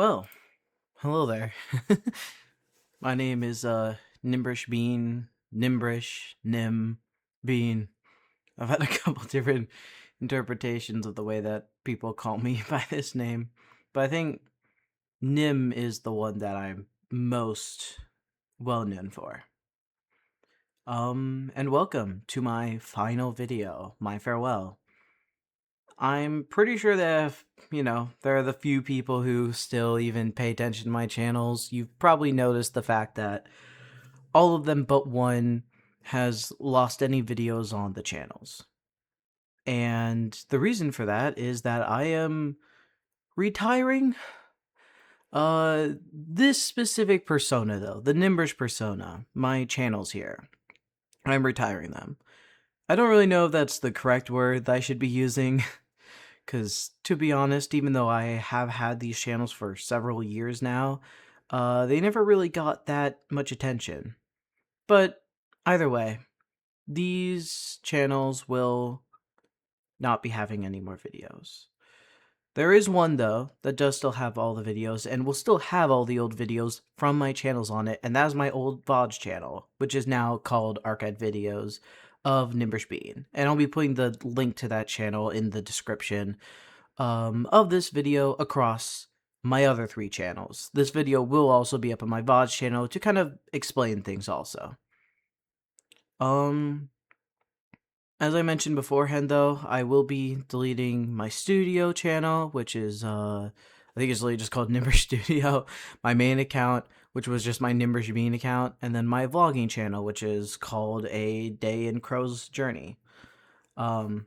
Well, hello there. My name is NimbrishBean, Nimbrish, Nim, Bean. I've had a couple different interpretations of the way that people call me by this name, but I think Nim is the one that I'm most well known for. And welcome to my final video, my farewell. I'm pretty sure that there are the few people who still even pay attention to my channels. You've probably noticed the fact that all of them but one has lost any videos on the channels. And the reason for that is that I am retiring. This specific persona though, the Nimbrish persona, my channels here, I'm retiring them. I don't really know if that's the correct word that I should be using. Because, to be honest, even though I have had these channels for several years now, they never really got that much attention. But, either way, these channels will not be having any more videos. There is one, though, that does still have all the videos, and will still have all the old videos from my channels on it, and that is my old VODs channel, which is now called Archive Videos of NimbrishBean. And I'll be putting the link to that channel in the description of this video across my other 3 channels. This video will also be up on my VODs channel to kind of explain things also. As I mentioned beforehand though, I will be deleting my studio channel, which is, I think it's literally just called Nimbrish Studio, my main account, which was just my NimbrishBean account, and then my vlogging channel, which is called A Day in Crow's Journey. Funny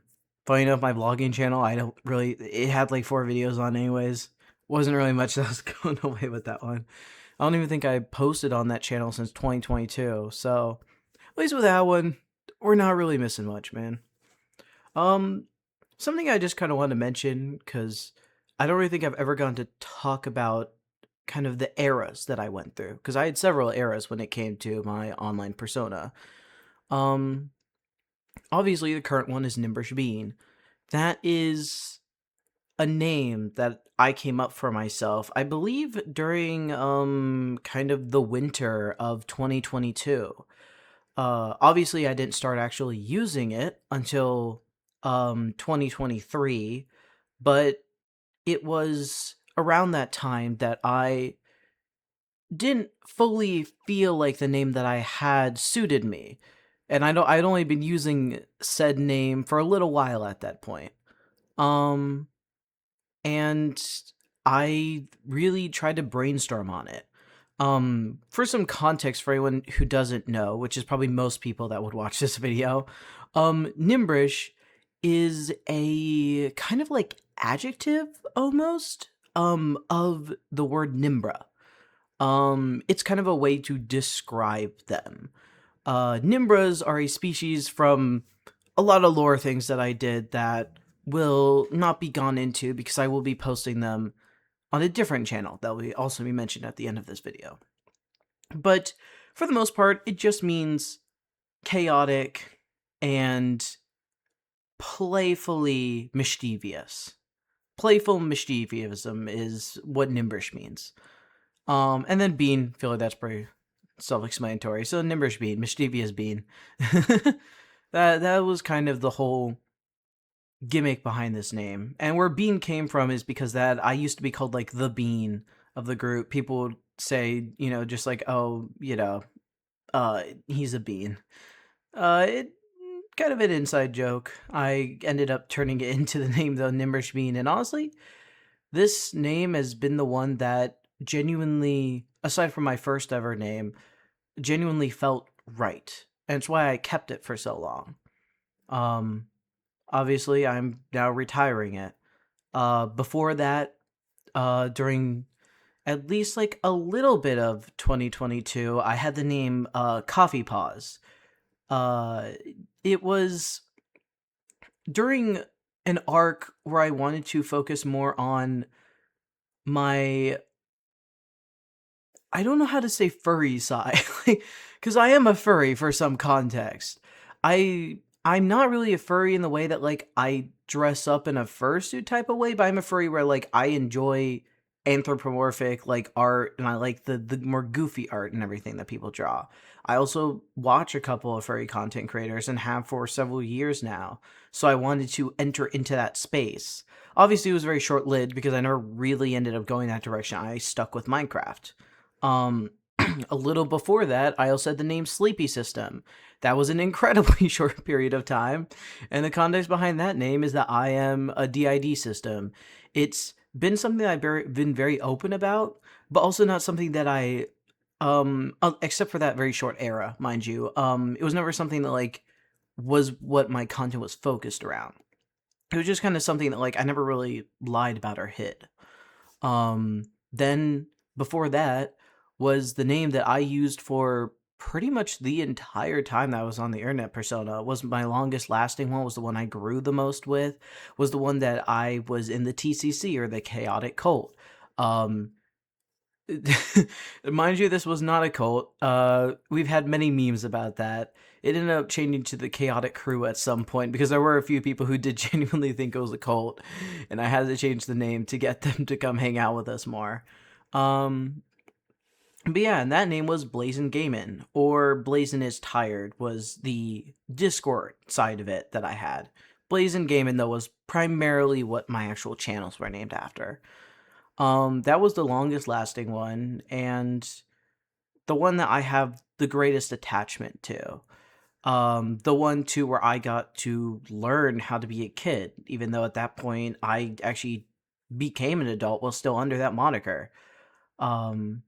enough, my vlogging channel, it had like 4 videos on anyways. Wasn't really much that was going away with that one. I don't even think I posted on that channel since 2022, so at least with that one, we're not really missing much, man. Something I just kind of want to mention, because I don't really think I've ever gotten to talk about kind of the eras that I went through, because I had several eras when it came to my online persona. Obviously, the current one is NimbrishBean. That is a name that I came up for myself, I believe during kind of the winter of 2022. Obviously I didn't start actually using it until 2023, but it was around that time that I didn't fully feel like the name that I had suited me. And I'd only been using said name for a little while at that point. And I really tried to brainstorm on it. For some context for anyone who doesn't know, which is probably most people that would watch this video, Nimbrish is a kind of like adjective almost of the word Nimbra. It's kind of a way to describe them. Nimbras are a species from a lot of lore things that I did that will not be gone into because I will be posting them on a different channel that will also be mentioned at the end of this video. But for the most part, it just means chaotic and playfully mischievous. Playful mischievousm is what Nimbrish means. And then Bean, feel like that's pretty self-explanatory. So Nimbrish Bean, mischievous Bean. that was kind of the whole gimmick behind this name. And where Bean came from is because that I used to be called like the Bean of the group. People would say, just like, oh, he's a bean. It kind of an inside joke. I ended up turning it into the name though, NimbrishBean, and honestly, this name has been the one that genuinely, aside from my first ever name, genuinely felt right. And it's why I kept it for so long. Obviously, I'm now retiring it. Before that, during at least like a little bit of 2022, I had the name Coffee Paws. It was during an arc where I wanted to focus more on my, I don't know how to say furry side, because I am a furry for some context. I'm not really a furry in the way that like I dress up in a fursuit type of way, but I'm a furry where like I enjoy anthropomorphic like art, and I like the more goofy art and everything that people draw. I also watch a couple of furry content creators and have for several years now. So I wanted to enter into that space. Obviously, it was very short lived because I never really ended up going that direction. I stuck with Minecraft. Um, a little before that, I also had the name Sleepy System. That was an incredibly short period of time. And the context behind that name is that I am a DID system. It's been something I've been very open about, but also not something that except for that very short era, mind you, it was never something that like was what my content was focused around. It was just kind of something that like I never really lied about or hid. Then before that was the name that I used for pretty much the entire time that I was on the internet. Persona was my longest lasting one, was the one I grew the most with, was the one that I was in the TCC, or the Chaotic Cult. Um Mind you, this was not a cult. We've had many memes about that. It ended up changing to the Chaotic Crew at some point because there were a few people who did genuinely think it was a cult, and I had to change the name to get them to come hang out with us more. Um, but yeah, and that name was Blazin' Gamin, or Blazin' is Tired was the Discord side of it that I had. Blazin' Gamin, though, was primarily what my actual channels were named after. That was the longest lasting one, and the one that I have the greatest attachment to. The one too where I got to learn how to be a kid, even though at that point I actually became an adult while still under that moniker. Um,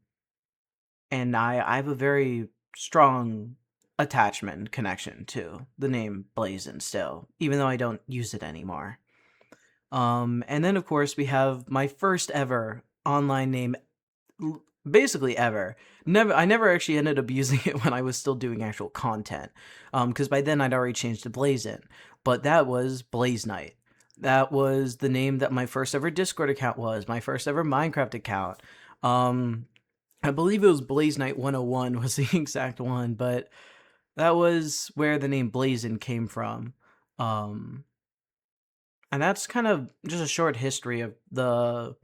and I have a very strong attachment and connection to the name Blazin still, even though I don't use it anymore. And then of course we have my first ever online name, basically ever. I never actually ended up using it when I was still doing actual content, because by then I'd already changed to Blazin. But that was Blaze Knight. That was the name that my first ever Discord account was, my first ever Minecraft account. Um, I believe it was Blaze Knight 101 was the exact one, but that was where the name Blazin came from. Um, and that's kind of just a short history of the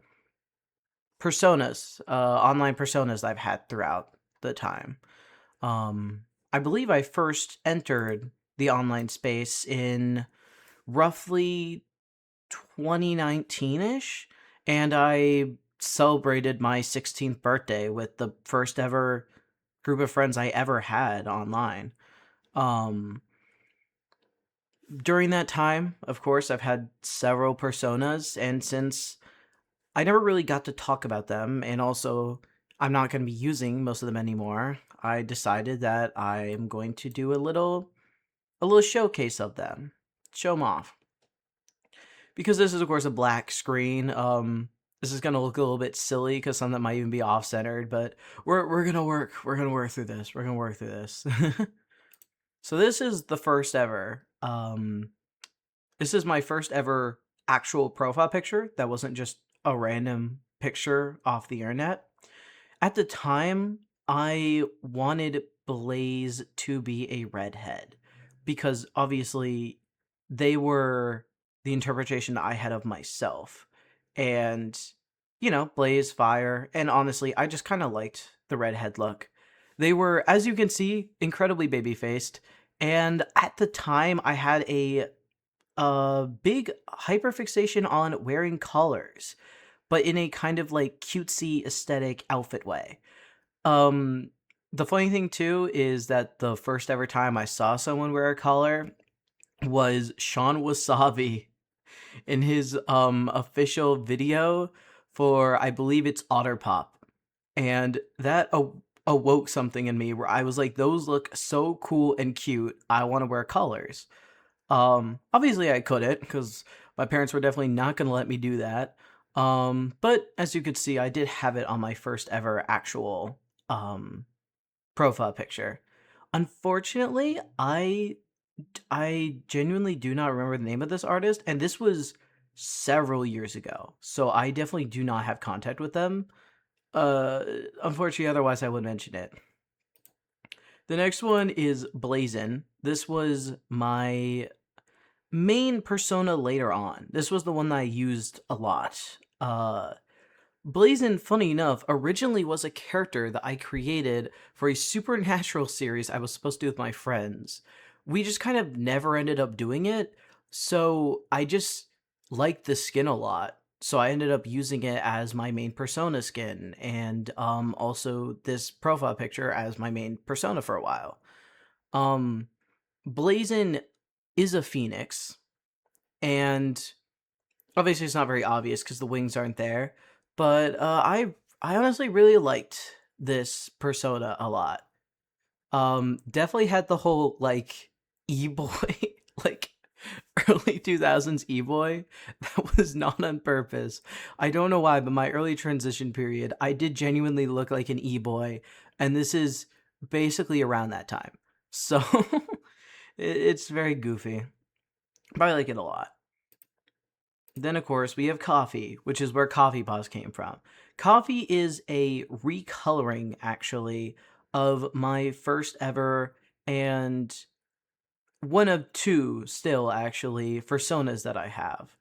personas, online personas I've had throughout the time. I believe I first entered the online space in roughly 2019-ish, and I celebrated my 16th birthday with the first ever group of friends I ever had online. Um, During that time, of course, I've had several personas, and since I never really got to talk about them, and also I'm not going to be using most of them anymore, I decided that I am going to do a little showcase of them, show them off. Because this is of course a black screen, this is going to look a little bit silly because some that might even be off centered, but we're going to work through this. We're going to work through this. So this is the first ever this is my first ever actual profile picture that wasn't just a random picture off the internet. At the time, I wanted Blaze to be a redhead because obviously they were the interpretation I had of myself. And, Blaze, fire, and honestly, I just kind of liked the redhead look. They were, as you can see, incredibly baby faced. And at the time, I had a big hyperfixation on wearing collars, but in a kind of like cutesy aesthetic outfit way. Um, the funny thing too is that the first ever time I saw someone wear a collar was Sean Wasabi in his official video for, I believe it's Otter Pop, and that awoke something in me where I was like, those look so cool and cute. I want to wear collars. Obviously I couldn't because my parents were definitely not going to let me do that. But as you could see, I did have it on my first ever actual profile picture. Unfortunately, I genuinely do not remember the name of this artist, and this was several years ago. So I definitely do not have contact with them. Unfortunately, otherwise I would mention it. The next one is Blazin. This was my main persona later on. This was the one that I used a lot. Blazin, funny enough, originally was a character that I created for a supernatural series I was supposed to do with my friends. We just kind of never ended up doing it, so I just liked the skin a lot. So I ended up using it as my main persona skin, and also this profile picture as my main persona for a while. Um, Blazin is a phoenix, and obviously it's not very obvious because the wings aren't there, but I honestly really liked this persona a lot. Definitely had the whole like e-boy like early 2000s e-boy. That was not on purpose. I don't know why, but my early transition period, I did genuinely look like an e-boy, and this is basically around that time. So it's very goofy. But I like it a lot. Then, of course, we have Coffee, which is where Coffee Paws came from. Coffee is a recoloring, actually, of my first ever and one of two still, actually, personas that I have.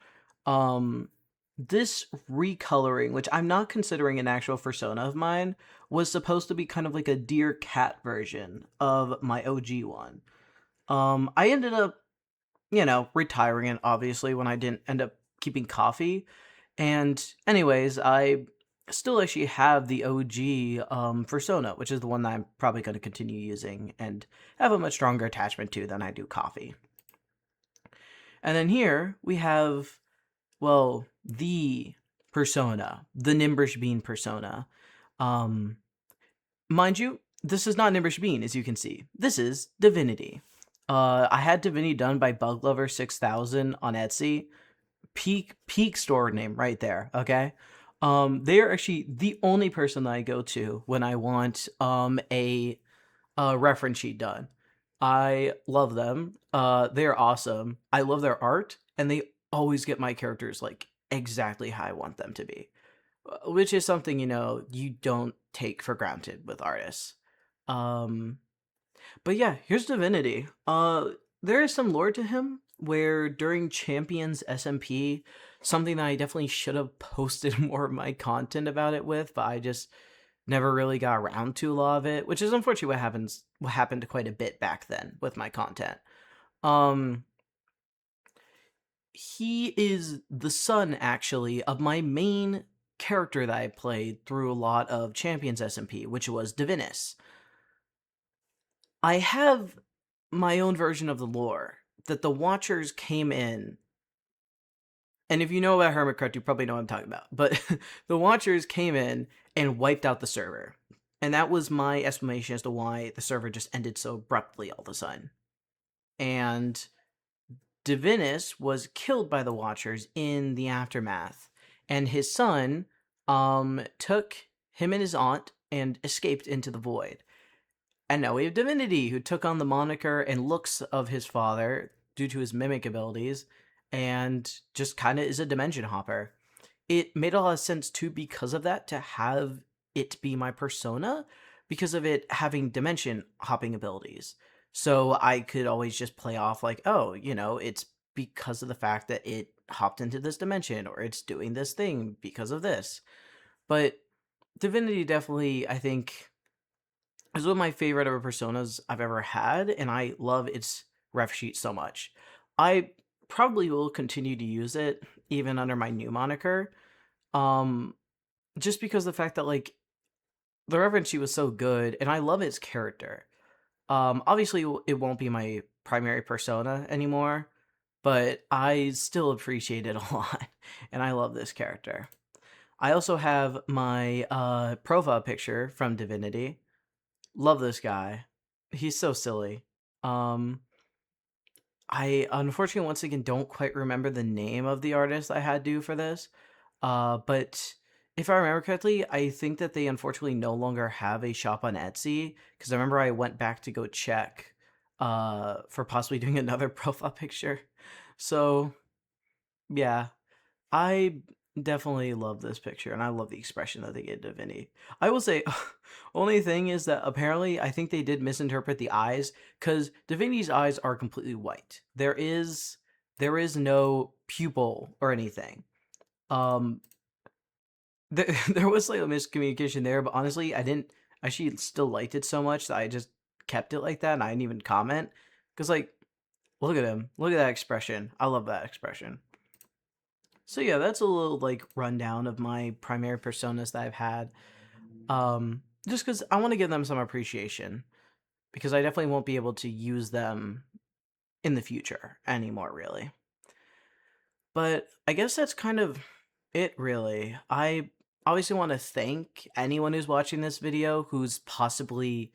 Um, this recoloring, which I'm not considering an actual persona of mine, was supposed to be kind of like a deer cat version of my OG one. I ended up retiring it obviously when I didn't end up keeping Coffee. And anyways, I still actually have the OG persona, which is the one that I'm probably going to continue using and have a much stronger attachment to than I do Coffee. And then here we have, well, the persona, the NimbrishBean persona. Um, Mind you, this is not NimbrishBean, as you can see. This is Divinity. I had Divinity done by BugLover6000 on Etsy. Peak store name right there, okay? They are actually the only person that I go to when I want a reference sheet done. I love them. They're awesome. I love their art, and they always get my characters like exactly how I want them to be, which is something you don't take for granted with artists. Um, but yeah, here's Divinity. There is some lore to him where during Champions SMP, something that I definitely should have posted more of my content about it with, but I just never really got around to a lot of it, which is unfortunately what happened quite a bit back then with my content. Um he is the son actually of my main character that I played through a lot of Champions SMP, which was Divinus. I have my own version of the lore that the Watchers came in, and if you know about Hermitcraft, you probably know what I'm talking about. But the Watchers came in and wiped out the server, and that was my explanation as to why the server just ended so abruptly all of a sudden. And Divinus was killed by the Watchers in the aftermath, and his son took him and his aunt and escaped into the void. And now we have Divinity, who took on the moniker and looks of his father due to his mimic abilities, and just kind of is a dimension hopper. It made a lot of sense too because of that to have it be my persona, because of it having dimension hopping abilities. So I could always just play off like, oh, it's because of the fact that it hopped into this dimension, or it's doing this thing because of this. But Divinity definitely, I think, is one of my favorite ever personas I've ever had, and I love its ref sheet so much. I probably will continue to use it even under my new moniker, um, just because the fact that like the reference sheet was so good, and I love its character. Obviously it won't be my primary persona anymore, but I still appreciate it a lot, and I love this character. I also have my profile picture from Divinity. Love this guy. He's so silly. Um, I unfortunately once again don't quite remember the name of the artist I had to for this. But if I remember correctly, I think that they unfortunately no longer have a shop on Etsy, because I remember I went back to go check for possibly doing another profile picture. So, yeah, I definitely love this picture, and I love the expression that they gave to Vinny. I will say, only thing is that apparently I think they did misinterpret the eyes, because Divinity's eyes are completely white. There is no pupil or anything. Um, there was like a miscommunication there, but honestly, I didn't. She still liked it so much that I just kept it like that, and I didn't even comment because like, look at him, look at that expression. I love that expression. So yeah, that's a little like rundown of my primary personas that I've had. Just because I want to give them some appreciation because I definitely won't be able to use them in the future anymore, really. But I guess that's kind of it, really. I obviously want to thank anyone who's watching this video who's possibly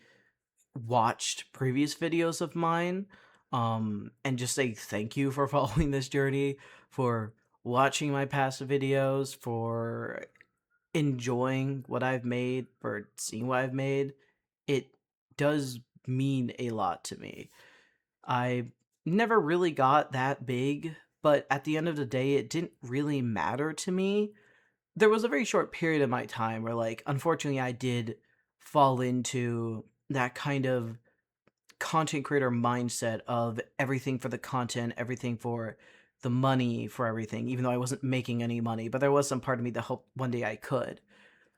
watched previous videos of mine, and just say thank you for following this journey, for watching my past videos, for enjoying what I've made, for seeing what I've made. It does mean a lot to me. I never really got that big, but at the end of the day, it didn't really matter to me. There was a very short period of my time where, like, unfortunately, I did fall into that kind of content creator mindset of everything for the content, everything for the money, for everything, even though I wasn't making any money. But there was some part of me that hoped one day I could.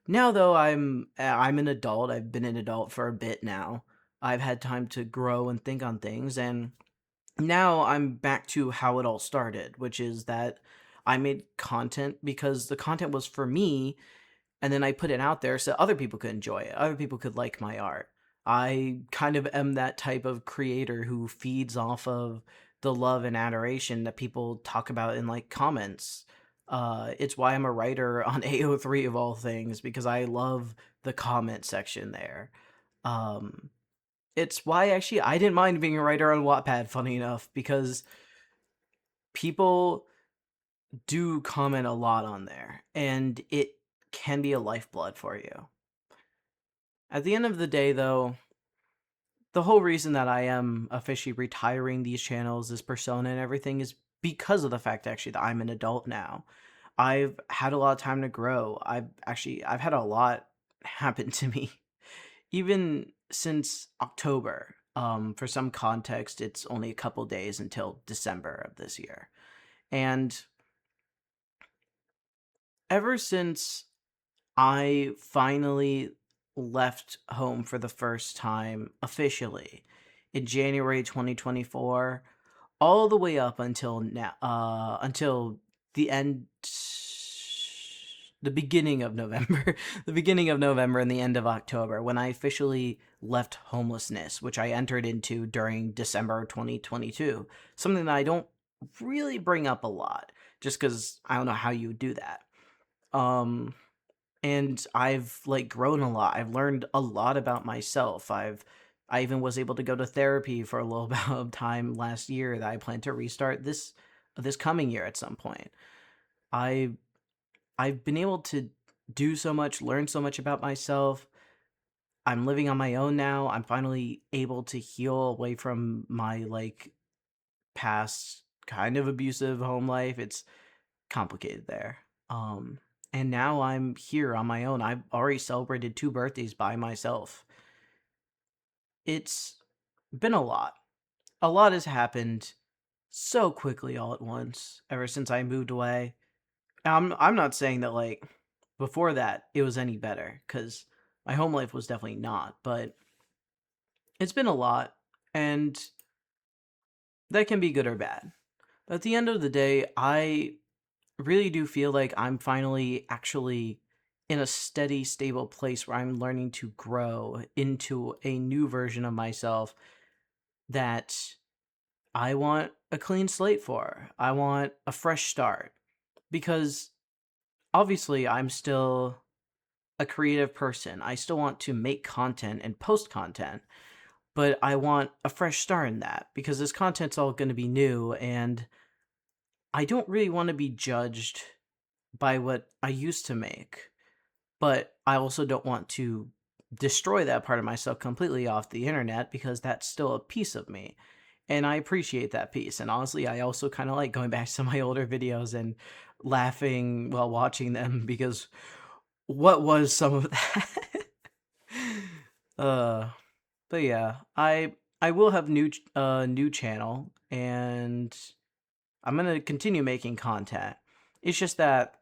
Now, though, I'm an adult. I've been an adult for a bit now. I've had time to grow and think on things, and now I'm back to how it all started, which is that I made content because the content was for me, and then I put it out there so other people could enjoy it. Other people could like my art. I kind of am that type of creator who feeds off of the love and adoration that people talk about in like comments. It's why I'm a writer on AO3 of all things, because I love the comment section there. Um, it's why actually I didn't mind being a writer on Wattpad, funny enough, because people do comment a lot on there, and it can be a lifeblood for you. At the end of the day, though, the whole reason that I am officially retiring these channels, this persona and everything, is because of the fact actually that I'm an adult now. I've had a lot of time to grow. I've had a lot happen to me. Even since October. For some context, it's only a couple days until December of this year. And ever since I finally left home for the first time officially in January 2024, all the way up until now, until the end, the beginning of November, the beginning of November and the end of October, when I officially left homelessness, which I entered into during December 2022. Something that I don't really bring up a lot, just because I don't know how you do that. Um, and I've like grown a lot. I've learned a lot about myself. I even was able to go to therapy for a little bit of time last year that I plan to restart this coming year at some point. I I've been able to do so much, learn so much about myself. I'm living on my own now. I'm finally able to heal away from my like past kind of abusive home life. It's complicated there. Um, and now I'm here on my own. I've already celebrated 2 birthdays by myself. It's been a lot. A lot has happened so quickly all at once ever since I moved away. I'm not saying that like before that it was any better, cuz my home life was definitely not, but it's been a lot, and that can be good or bad. But at the end of the day, I really do feel like I'm finally actually in a steady, stable place where I'm learning to grow into a new version of myself that I want a clean slate for. I want a fresh start. Because obviously, I'm still a creative person. I still want to make content and post content, but I want a fresh start in that because this content's all going to be new, and I don't really want to be judged by what I used to make. But I also don't want to destroy that part of myself completely off the internet because that's still a piece of me. And I appreciate that piece. And honestly, I also kind of like going back to my older videos and laughing while watching them because what was some of that? uh but yeah, I will have new channel, and I'm going to continue making content. It's just that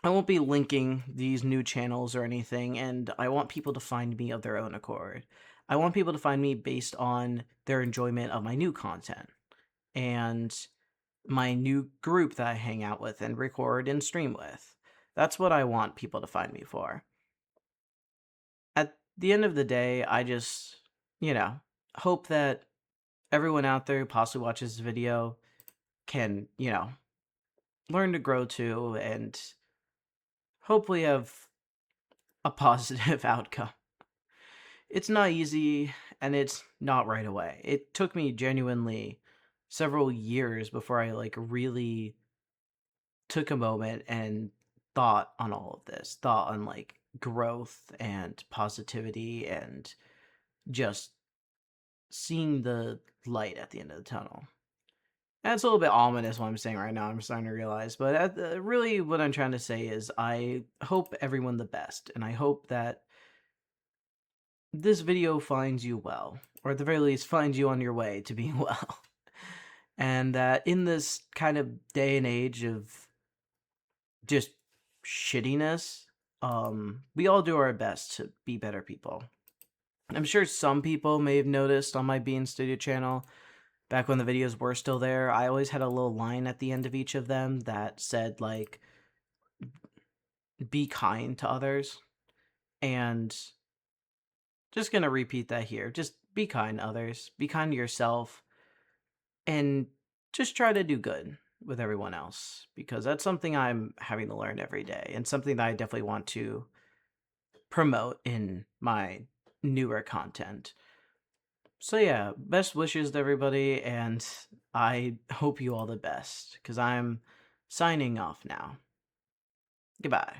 I won't be linking these new channels or anything, and I want people to find me of their own accord. I want people to find me based on their enjoyment of my new content and my new group that I hang out with and record and stream with. That's what I want people to find me for. At the end of the day, I just, hope that everyone out there who possibly watches this video can, learn to grow too and hopefully have a positive outcome. It's not easy and it's not right away. It took me genuinely several years before I really took a moment and thought on all of this, thought on growth and positivity and just seeing the light at the end of the tunnel. And it's a little bit ominous what I'm saying right now, I'm starting to realize, but really what I'm trying to say is I hope everyone the best, and I hope that this video finds you well, or at the very least finds you on your way to being well. And that in this kind of day and age of just shittiness, we all do our best to be better people. I'm sure some people may have noticed on my Bean Studio channel, back when the videos were still there, I always had a little line at the end of each of them that said, be kind to others. And just gonna repeat that here. Just be kind to others, be kind to yourself, and just try to do good with everyone else, because that's something I'm having to learn every day and something that I definitely want to promote in my newer content. So yeah, best wishes to everybody, and I hope you all the best, because I'm signing off now. Goodbye.